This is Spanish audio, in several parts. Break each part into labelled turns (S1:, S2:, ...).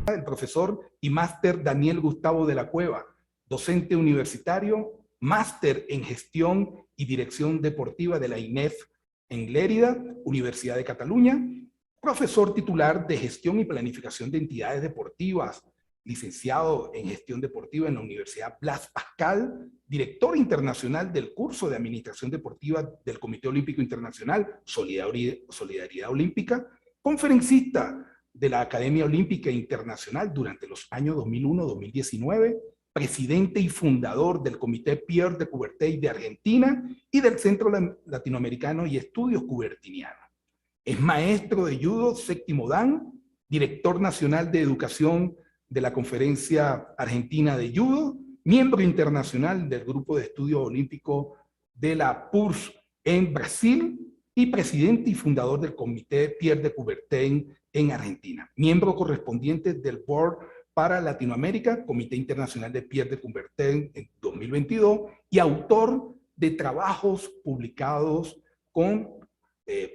S1: El profesor y máster Daniel Gustavo de la Cueva, docente universitario, máster en gestión y dirección deportiva de la INEF en Lérida, Universidad de Cataluña, profesor titular de gestión y planificación de entidades deportivas, licenciado en gestión deportiva en la Universidad Blas Pascal, director internacional del curso de administración deportiva del Comité Olímpico Internacional, Solidaridad Olímpica, conferencista de la Academia Olímpica Internacional durante los años 2001-2019, presidente y fundador del Comité Pierre de Coubertin de Argentina y del Centro Latinoamericano y Estudios Coubertinianos. Es maestro de judo séptimo dan, director nacional de educación de la Conferencia Argentina de Judo, miembro internacional del Grupo de Estudios Olímpicos de la PURS en Brasil y presidente y fundador del Comité Pierre de Coubertin en Argentina. Miembro correspondiente del Board para Latinoamérica, Comité Internacional de Pierre de Coubertin en 2022 y autor de trabajos publicados con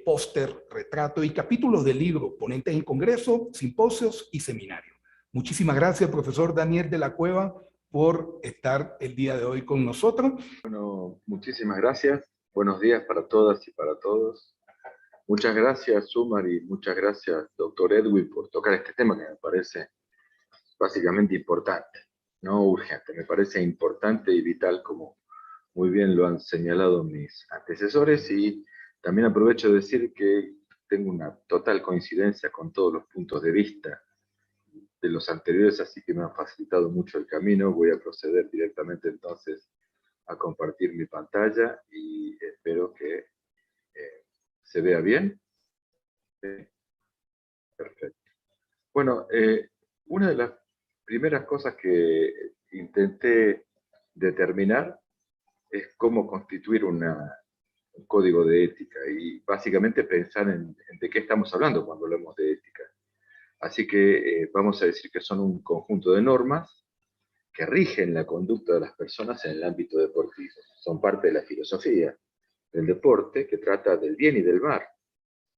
S1: póster, retrato y capítulos de libro, ponentes en congreso, simposios y seminarios. Muchísimas gracias, profesor Daniel de la Cueva, por estar el día de hoy con nosotros.
S2: Bueno, muchísimas gracias. Buenos días para todas y para todos. Muchas gracias, Sumar, y muchas gracias, doctor Edwin, por tocar este tema que me parece básicamente importante, no urgente. Me parece importante y vital, como muy bien lo han señalado mis antecesores, y también aprovecho de decir que tengo una total coincidencia con todos los puntos de vista de los anteriores, así que me han facilitado mucho el camino. Voy a proceder directamente entonces a compartir mi pantalla y espero que se vea bien. Sí. Perfecto. Bueno, una de las primeras cosas que intenté determinar es cómo constituir un código de ética y básicamente pensar en de qué estamos hablando cuando hablamos de ética. Así que vamos a decir que son un conjunto de normas que rigen la conducta de las personas en el ámbito deportivo. Son parte de la filosofía del deporte, que trata del bien y del mal,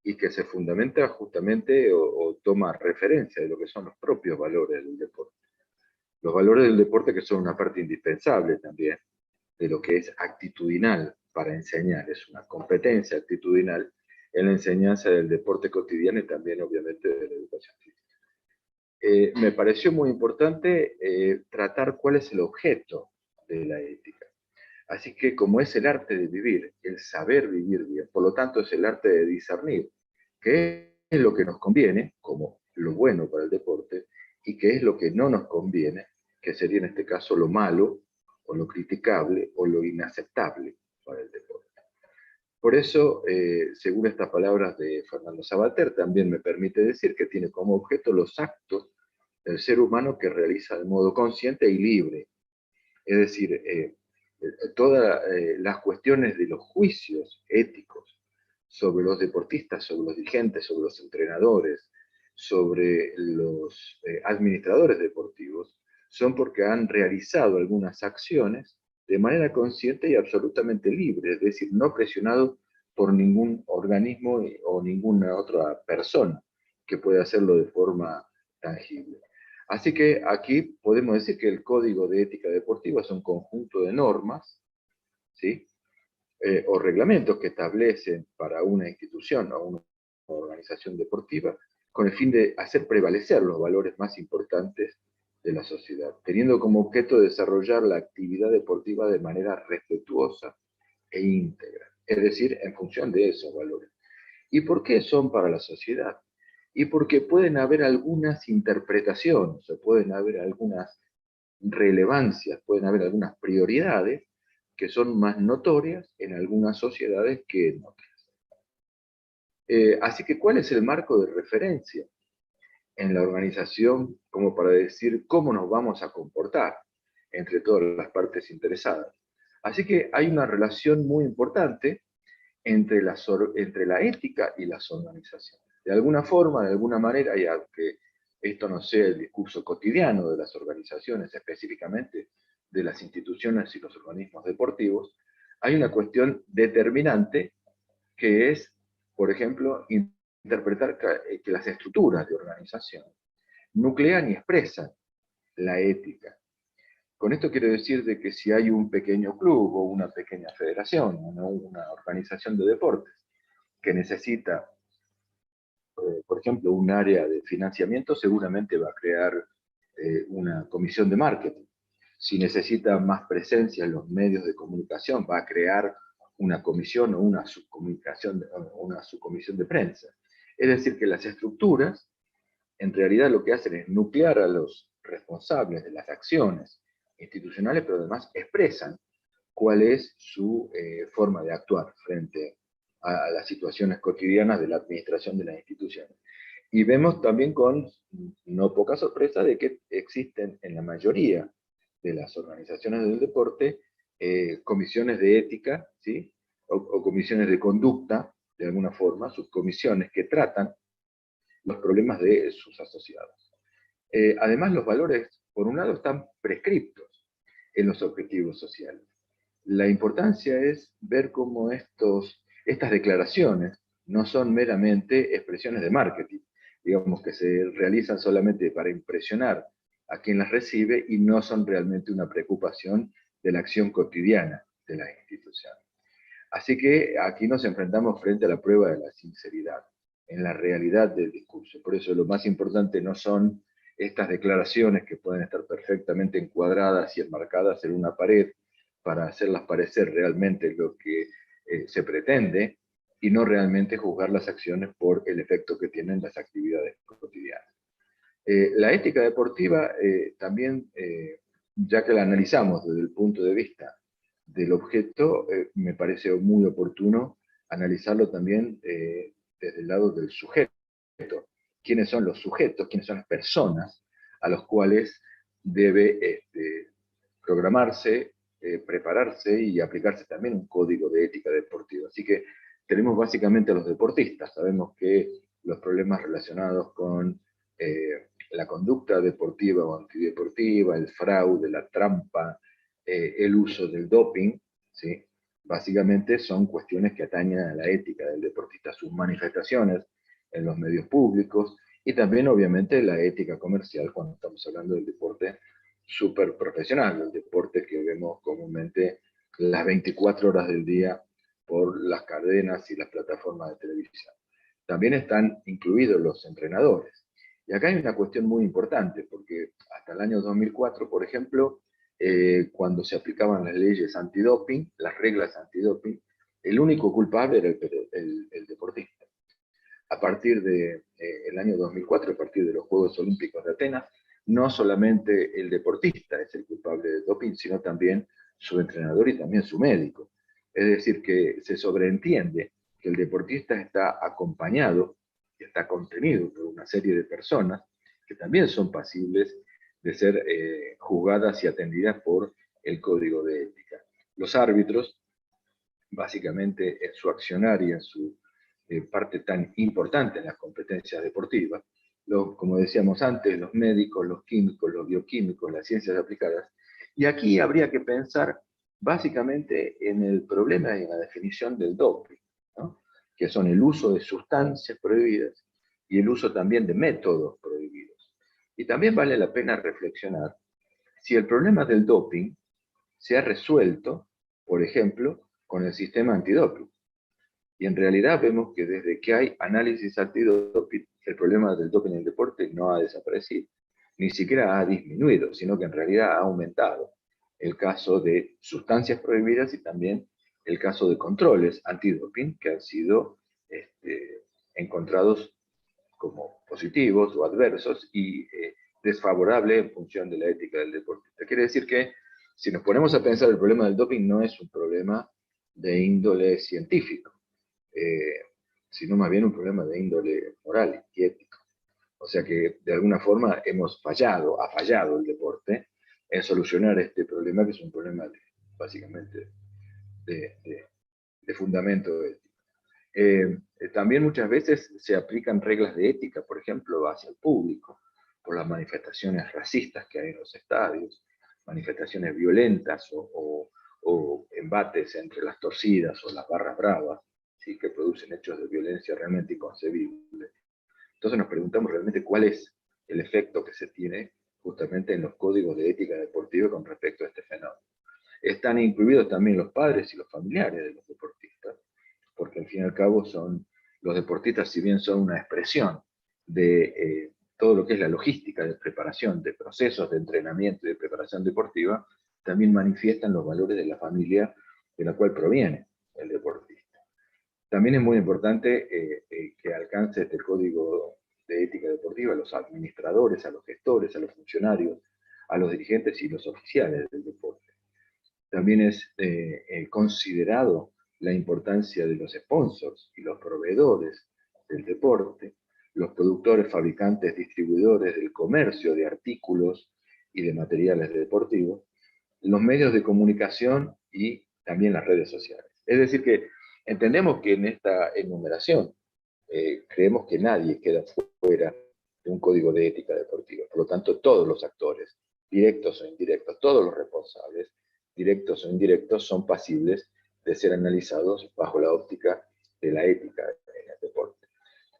S2: y que se fundamenta justamente o toma referencia de lo que son los propios valores del deporte. Los valores del deporte, que son una parte indispensable también de lo que es actitudinal para enseñar, es una competencia actitudinal en la enseñanza del deporte cotidiano y también obviamente de la educación física. Me pareció muy importante tratar cuál es el objeto de la ética. Así que como es el arte de vivir, el saber vivir bien, por lo tanto es el arte de discernir qué es lo que nos conviene, como lo bueno para el deporte, y qué es lo que no nos conviene, que sería en este caso lo malo, o lo criticable, o lo inaceptable para el deporte. Por eso, según estas palabras de Fernando Sabater, también me permite decir que tiene como objeto los actos del ser humano que realiza de modo consciente y libre. Es decir, todas las cuestiones de los juicios éticos sobre los deportistas, sobre los dirigentes, sobre los entrenadores, sobre los administradores deportivos, son porque han realizado algunas acciones de manera consciente y absolutamente libre, es decir, no presionado por ningún organismo o ninguna otra persona que pueda hacerlo de forma tangible. Así que aquí podemos decir que el Código de Ética Deportiva es un conjunto de normas, ¿sí? O reglamentos que establecen para una institución o una organización deportiva con el fin de hacer prevalecer los valores más importantes de la sociedad, teniendo como objeto desarrollar la actividad deportiva de manera respetuosa e íntegra, es decir, en función de esos valores. ¿Y por qué son para la sociedad? Y porque pueden haber algunas interpretaciones, o pueden haber algunas relevancias, pueden haber algunas prioridades que son más notorias en algunas sociedades que en otras. Así que, ¿cuál es el marco de referencia en la organización como para decir cómo nos vamos a comportar entre todas las partes interesadas? Así que hay una relación muy importante entre la ética y las organizaciones. De alguna forma, de alguna manera, y aunque esto no sea el discurso cotidiano de las organizaciones, específicamente de las instituciones y los organismos deportivos, hay una cuestión determinante que es, por ejemplo, interpretar que las estructuras de organización nuclean y expresan la ética. Con esto quiero decir de que si hay un pequeño club o una pequeña federación, ¿no?, una organización de deportes que necesita, por ejemplo, un área de financiamiento, seguramente va a crear una comisión de marketing. Si necesita más presencia en los medios de comunicación, va a crear una comisión o una subcomisión de prensa. Es decir, que las estructuras, en realidad lo que hacen es nuclear a los responsables de las acciones institucionales, pero además expresan cuál es su forma de actuar frente a las situaciones cotidianas de la administración de las instituciones. Y vemos también con no poca sorpresa de que existen en la mayoría de las organizaciones del deporte comisiones de ética, ¿sí?, o comisiones de conducta, de alguna forma, subcomisiones que tratan los problemas de sus asociados. Además, los valores, por un lado, están prescriptos en los objetivos sociales. La importancia es ver cómo estas declaraciones no son meramente expresiones de marketing, digamos que se realizan solamente para impresionar a quien las recibe y no son realmente una preocupación de la acción cotidiana de las instituciones. Así que aquí nos enfrentamos frente a la prueba de la sinceridad, en la realidad del discurso. Por eso lo más importante no son estas declaraciones que pueden estar perfectamente encuadradas y enmarcadas en una pared para hacerlas parecer realmente lo que se pretende, y no realmente juzgar las acciones por el efecto que tienen las actividades cotidianas. La ética deportiva también, ya que la analizamos desde el punto de vista del objeto, me parece muy oportuno analizarlo también desde el lado del sujeto. ¿Quiénes son los sujetos? ¿Quiénes son las personas a los cuales debe programarse, prepararse y aplicarse también un código de ética deportiva? Así que tenemos básicamente a los deportistas. Sabemos que los problemas relacionados con la conducta deportiva o antideportiva, el fraude, la trampa, el uso del doping, ¿sí?, básicamente son cuestiones que atañen a la ética del deportista, sus manifestaciones en los medios públicos, y también obviamente la ética comercial cuando estamos hablando del deporte súper profesional, el deporte que vemos comúnmente las 24 horas del día por las cadenas y las plataformas de televisión. También están incluidos los entrenadores. Y acá hay una cuestión muy importante, porque hasta el año 2004, por ejemplo, cuando se aplicaban las leyes antidoping, las reglas antidoping, el único culpable era el deportista. A partir del año 2004, a partir de los Juegos Olímpicos de Atenas, no solamente el deportista es el culpable del doping, sino también su entrenador y también su médico. Es decir, que se sobreentiende que el deportista está acompañado, está contenido por una serie de personas que también son pasibles de ser juzgadas y atendidas por el código de ética. Los árbitros, básicamente en su accionar y en su parte tan importante en las competencias deportivas, como decíamos antes, los médicos, los químicos, los bioquímicos, las ciencias aplicadas. Y aquí habría que pensar básicamente en el problema y en la definición del doping, ¿no?, que son el uso de sustancias prohibidas y el uso también de métodos prohibidos. Y también vale la pena reflexionar si el problema del doping se ha resuelto, por ejemplo, con el sistema antidoping. Y en realidad vemos que desde que hay análisis antidoping, el problema del doping en el deporte no ha desaparecido, ni siquiera ha disminuido, sino que en realidad ha aumentado el caso de sustancias prohibidas y también el caso de controles antidoping que han sido encontrados como positivos o adversos y desfavorables en función de la ética del deportista. Quiere decir que si nos ponemos a pensar, el problema del doping no es un problema de índole científico, sino más bien un problema de índole moral y ético. O sea que de alguna forma ha fallado el deporte en solucionar este problema, que es un problema básicamente de fundamento ético. También muchas veces se aplican reglas de ética, por ejemplo, hacia el público, por las manifestaciones racistas que hay en los estadios, manifestaciones violentas o embates entre las torcidas o las barras bravas, ¿sí?, que producen hechos de violencia realmente inconcebibles. Entonces nos preguntamos realmente cuál es el efecto que se tiene justamente en los códigos de ética deportiva con respecto a este fenómeno. Están incluidos también los padres y los familiares de los deportistas, porque al fin y al cabo son los deportistas, si bien son una expresión de todo lo que es la logística de preparación, de procesos de entrenamiento y de preparación deportiva, también manifiestan los valores de la familia de la cual proviene el deportista. También es muy importante que alcance este código de ética deportiva a los administradores, a los gestores, a los funcionarios, a los dirigentes y los oficiales del deporte. También es considerado la importancia de los sponsors y los proveedores del deporte, los productores, fabricantes, distribuidores del comercio de artículos y de materiales deportivos, los medios de comunicación y también las redes sociales. Es decir que entendemos que en esta enumeración creemos que nadie queda fuera de un código de ética deportiva. Por lo tanto, todos los actores, directos o indirectos, todos los responsables, directos o indirectos, son pasibles de ser analizados bajo la óptica de la ética en el deporte.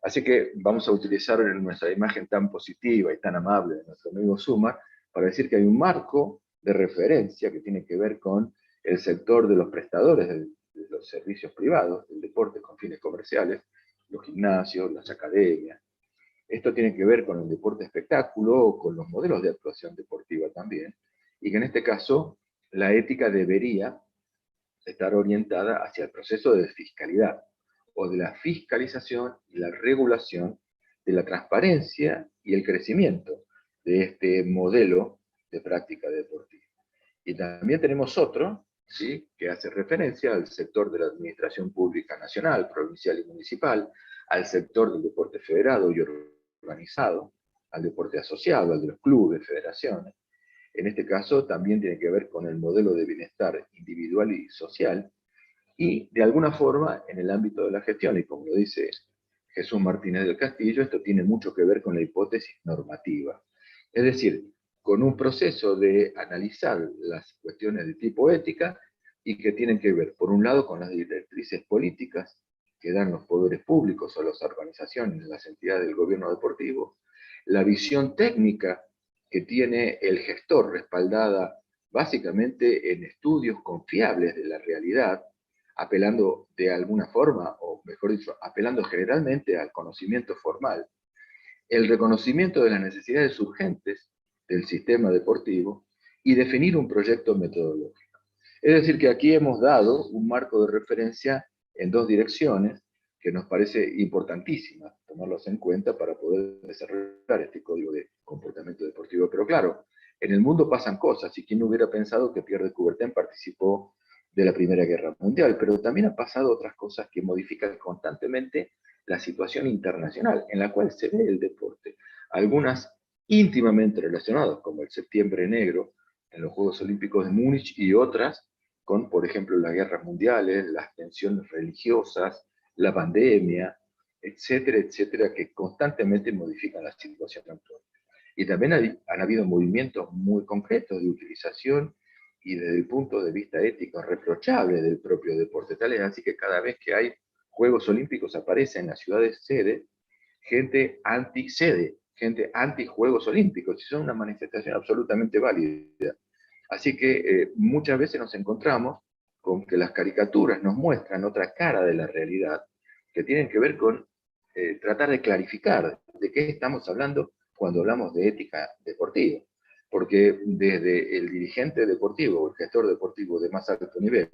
S2: Así que vamos a utilizar nuestra imagen tan positiva y tan amable de nuestro amigo Sumar para decir que hay un marco de referencia que tiene que ver con el sector de los prestadores de los servicios privados, del deporte con fines comerciales, los gimnasios, las academias. Esto tiene que ver con el deporte espectáculo o con los modelos de actuación deportiva también, y que en este caso la ética debería estar orientada hacia el proceso de fiscalidad o de la fiscalización y la regulación de la transparencia y el crecimiento de este modelo de práctica deportiva. Y también tenemos otro, ¿sí?, que hace referencia al sector de la administración pública nacional, provincial y municipal, al sector del deporte federado y organizado, al deporte asociado, al de los clubes, federaciones. En este caso también tiene que ver con el modelo de bienestar individual y social, y de alguna forma en el ámbito de la gestión, y como lo dice Jesús Martínez del Castillo, esto tiene mucho que ver con la hipótesis normativa. Es decir, con un proceso de analizar las cuestiones de tipo ética y que tienen que ver, por un lado, con las directrices políticas que dan los poderes públicos o las organizaciones, las entidades del gobierno deportivo, la visión técnica que tiene el gestor respaldada básicamente en estudios confiables de la realidad, apelando de alguna forma, o mejor dicho, apelando generalmente al conocimiento formal, el reconocimiento de las necesidades urgentes del sistema deportivo y definir un proyecto metodológico. Es decir, que aquí hemos dado un marco de referencia en dos direcciones que nos parece importantísima tomarlos en cuenta para poder desarrollar este código de comportamiento deportivo. Pero claro, en el mundo pasan cosas, y quién hubiera pensado que Pierre de Coubertin participó de la Primera Guerra Mundial, pero también han pasado otras cosas que modifican constantemente la situación internacional en la cual se ve el deporte. Algunas íntimamente relacionadas, como el Septiembre Negro en los Juegos Olímpicos de Múnich, y otras con, por ejemplo, las guerras mundiales, las tensiones religiosas, la pandemia, etcétera, etcétera, que constantemente modifican la situación actual. Y también han habido movimientos muy concretos de utilización y desde el punto de vista ético reprochable del propio deporte. Tal es así que cada vez que hay Juegos Olímpicos aparece en las ciudades sede gente anti-sede, gente anti-Juegos Olímpicos, y son una manifestación absolutamente válida. Así que muchas veces nos encontramos con que las caricaturas nos muestran otra cara de la realidad, que tienen que ver con tratar de clarificar de qué estamos hablando cuando hablamos de ética deportiva. Porque desde el dirigente deportivo o el gestor deportivo de más alto nivel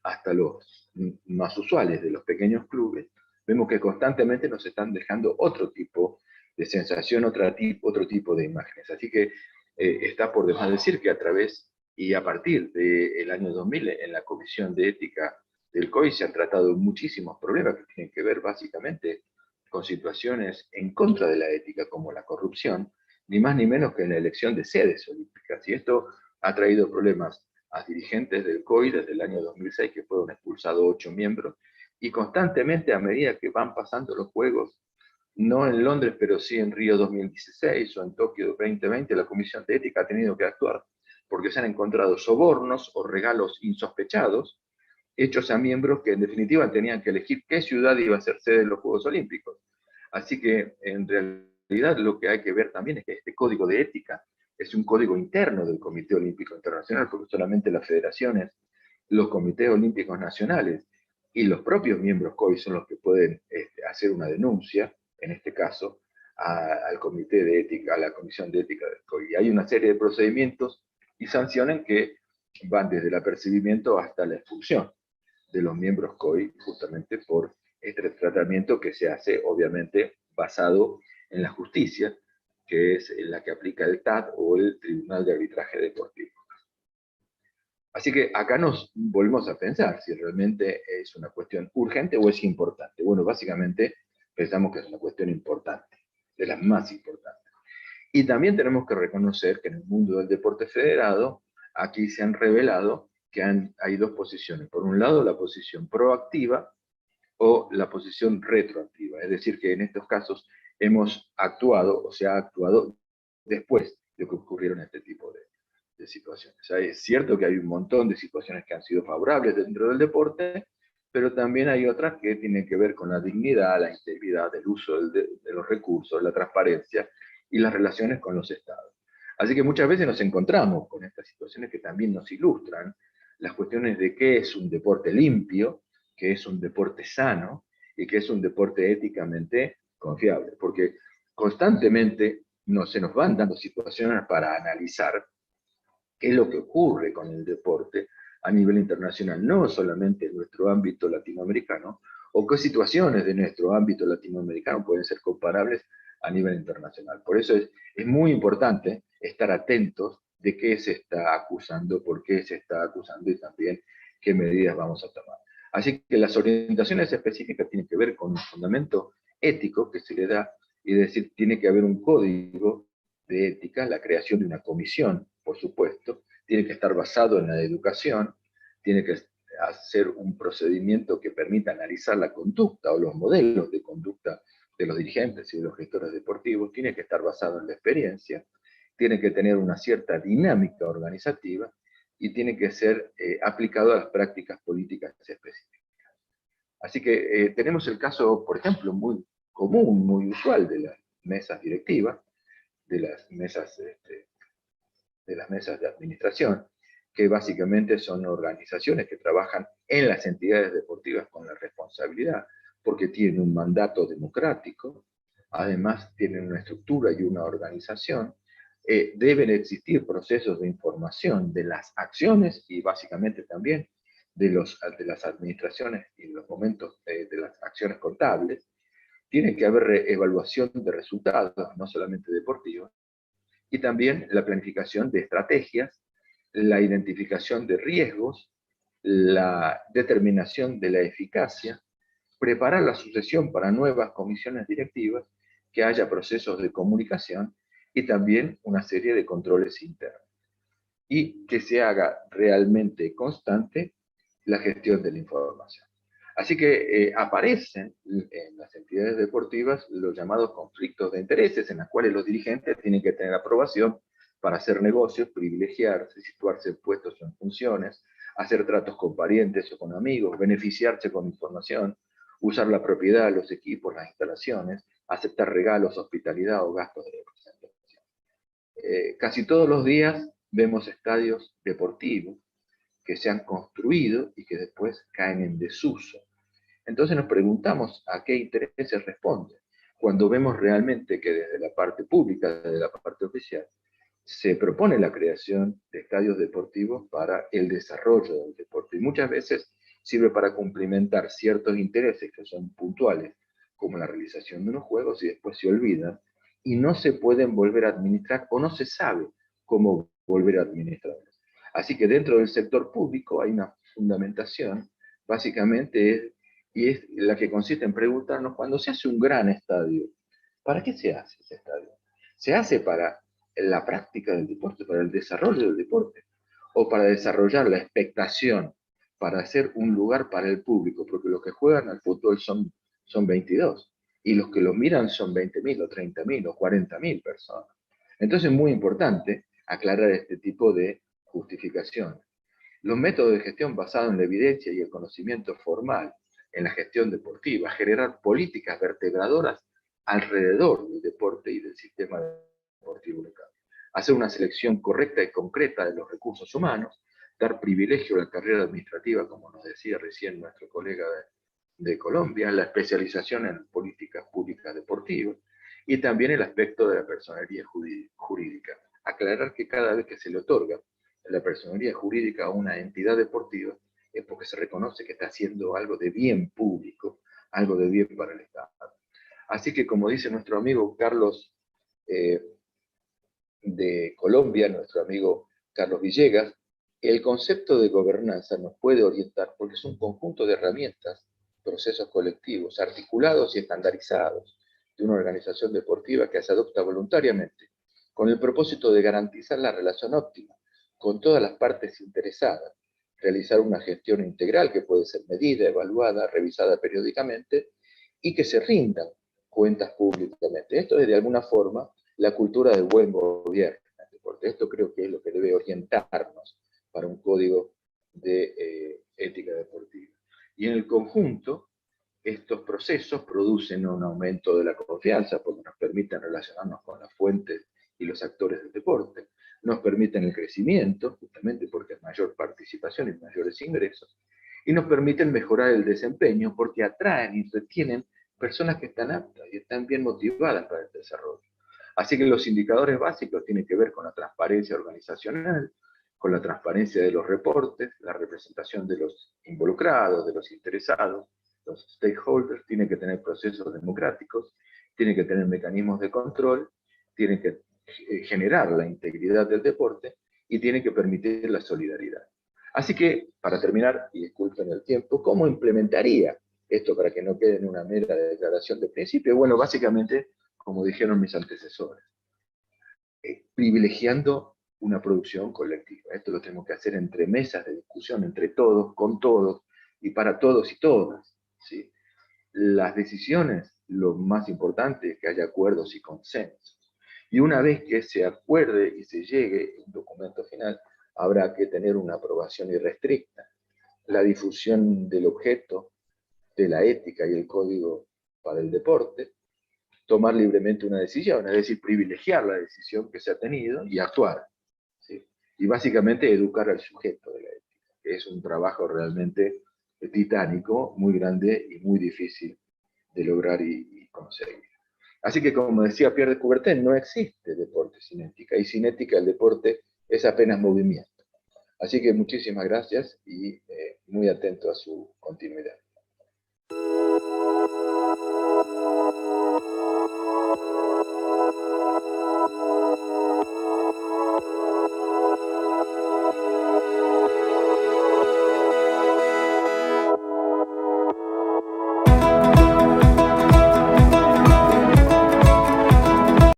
S2: hasta los más usuales de los pequeños clubes, vemos que constantemente nos están dejando otro tipo de sensación, otro tipo de imágenes. Así que está por demás decir que a través y a partir del año 2000 en la Comisión de Ética del COI se han tratado muchísimos problemas que tienen que ver básicamente con situaciones en contra de la ética, como la corrupción, ni más ni menos que en la elección de sedes olímpicas. Y esto ha traído problemas a dirigentes del COI desde el año 2006, que fueron expulsados 8 miembros, y constantemente a medida que van pasando los Juegos, no en Londres, pero sí en Río 2016 o en Tokio 2020, la Comisión de Ética ha tenido que actuar porque se han encontrado sobornos o regalos insospechados hechos a miembros que en definitiva tenían que elegir qué ciudad iba a ser sede de los Juegos Olímpicos. Así que en realidad realidad lo que hay que ver también es que este código de ética es un código interno del Comité Olímpico Internacional, porque solamente las federaciones, los comités olímpicos nacionales y los propios miembros COI son los que pueden hacer una denuncia, en este caso, al Comité de Ética, a la Comisión de Ética del COI. Y hay una serie de procedimientos y sanciones que van desde el apercibimiento hasta la expulsión de los miembros COI, justamente por este tratamiento que se hace, obviamente, basado en la justicia, que es la que aplica el TAD o el Tribunal de Arbitraje Deportivo. Así que acá nos volvemos a pensar si realmente es una cuestión urgente o es importante. Bueno, básicamente pensamos que es una cuestión importante, de las más importantes. Y también tenemos que reconocer que en el mundo del deporte federado, aquí se han revelado que hay dos posiciones. Por un lado, la posición proactiva o la posición retroactiva. Es decir, que en estos casos hemos actuado o se ha actuado después de que ocurrieron este tipo de situaciones. O sea, es cierto que hay un montón de situaciones que han sido favorables dentro del deporte, pero también hay otras que tienen que ver con la dignidad, la integridad, el uso de los recursos, la transparencia y las relaciones con los estados. Así que muchas veces nos encontramos con estas situaciones que también nos ilustran las cuestiones de qué es un deporte limpio, qué es un deporte sano y qué es un deporte éticamente confiable, porque constantemente se nos van dando situaciones para analizar qué es lo que ocurre con el deporte a nivel internacional, no solamente en nuestro ámbito latinoamericano, o qué situaciones de nuestro ámbito latinoamericano pueden ser comparables a nivel internacional. Por eso es muy importante estar atentos de qué se está acusando, por qué se está acusando y también qué medidas vamos a tomar. Así que las orientaciones específicas tienen que ver con un fundamento ético que se le da, y es decir, tiene que haber un código de ética, la creación de una comisión, por supuesto, tiene que estar basado en la educación, tiene que hacer un procedimiento que permita analizar la conducta o los modelos de conducta de los dirigentes y de los gestores deportivos, tiene que estar basado en la experiencia, tiene que tener una cierta dinámica organizativa y tiene que ser aplicado a las prácticas políticas específicas. Así que tenemos el caso, por ejemplo, muy común, muy usual de las mesas directivas, de las mesas de administración, que básicamente son organizaciones que trabajan en las entidades deportivas con la responsabilidad, porque tienen un mandato democrático, además tienen una estructura y una organización, deben existir procesos de información de las acciones y básicamente también de las administraciones y los momentos de las acciones contables. Tiene que haber evaluación de resultados, no solamente deportivos, y también la planificación de estrategias, la identificación de riesgos, la determinación de la eficacia, preparar la sucesión para nuevas comisiones directivas, que haya procesos de comunicación y también una serie de controles internos. Y que se haga realmente constante la gestión de la información. Así que aparecen en las entidades deportivas los llamados conflictos de intereses, en los cuales los dirigentes tienen que tener aprobación para hacer negocios, privilegiarse, situarse en puestos o en funciones, hacer tratos con parientes o con amigos, beneficiarse con información, usar la propiedad, los equipos, las instalaciones, aceptar regalos, hospitalidad o gastos de representación. Casi todos los días vemos estadios deportivos que se han construido y que después caen en desuso. Entonces nos preguntamos a qué intereses responden, cuando vemos realmente que desde la parte pública, desde la parte oficial, se propone la creación de estadios deportivos para el desarrollo del deporte. Y muchas veces sirve para cumplimentar ciertos intereses que son puntuales, como la realización de unos juegos, y después se olvidan, y no se pueden volver a administrar o no se sabe cómo volver a administrarlos. Así que dentro del sector público hay una fundamentación, básicamente y es la que consiste en preguntarnos, cuando se hace un gran estadio, ¿para qué se hace ese estadio? ¿Se hace para la práctica del deporte, para el desarrollo del deporte, o para desarrollar la expectación, para hacer un lugar para el público? Porque los que juegan al fútbol son 22, y los que lo miran son 20.000 o 30.000 o 40.000 personas. Entonces es muy importante aclarar este tipo de justificación. Los métodos de gestión basados en la evidencia y el conocimiento formal en la gestión deportiva, generar políticas vertebradoras alrededor del deporte y del sistema deportivo local. Hacer una selección correcta y concreta de los recursos humanos, dar privilegio a la carrera administrativa, como nos decía recién nuestro colega de Colombia, la especialización en políticas públicas deportivas y también el aspecto de la personería jurídica. Aclarar que cada vez que se le otorga la personería jurídica a una entidad deportiva es porque se reconoce que está haciendo algo de bien público, algo de bien para el Estado. Así que, como dice nuestro amigo Carlos de Colombia, nuestro amigo Carlos Villegas, el concepto de gobernanza nos puede orientar porque es un conjunto de herramientas, procesos colectivos, articulados y estandarizados de una organización deportiva que se adopta voluntariamente, con el propósito de garantizar la relación óptima con todas las partes interesadas, realizar una gestión integral que puede ser medida, evaluada, revisada periódicamente y que se rindan cuentas públicamente. Esto es de alguna forma la cultura del buen gobierno. Porque esto creo que es lo que debe orientarnos para un código de ética deportiva. Y en el conjunto, estos procesos producen un aumento de la confianza porque nos permiten relacionarnos con las fuentes y los actores del deporte, nos permiten el crecimiento, justamente porque hay mayor participación y mayores ingresos, y nos permiten mejorar el desempeño porque atraen y retienen personas que están aptas y están bien motivadas para el desarrollo. Así que los indicadores básicos tienen que ver con la transparencia organizacional, con la transparencia de los reportes, la representación de los involucrados, de los interesados, los stakeholders, tienen que tener procesos democráticos, tienen que tener mecanismos de control, tienen que generar la integridad del deporte y tienen que permitir la solidaridad. Así que, para terminar, y disculpen el tiempo, ¿cómo implementaría esto para que no quede en una mera declaración de principio? Bueno, básicamente, como dijeron mis antecesores, privilegiando una producción colectiva. Esto lo tenemos que hacer entre mesas de discusión, entre todos, con todos, y para todos y todas. ¿Sí? Las decisiones, lo más importante es que haya acuerdos y consensos. Y una vez que se acuerde y se llegue a un documento final, habrá que tener una aprobación irrestricta. La difusión del objeto, de la ética y el código para el deporte, tomar libremente una decisión, es decir, privilegiar la decisión que se ha tenido y actuar. ¿Sí? Y básicamente educar al sujeto de la ética, que es un trabajo realmente titánico, muy grande y muy difícil de lograr y conseguir. Así que, como decía Pierre de Coubertin, no existe deporte sin ética, y sin ética el deporte es apenas movimiento. Así que muchísimas gracias y muy atento a su continuidad.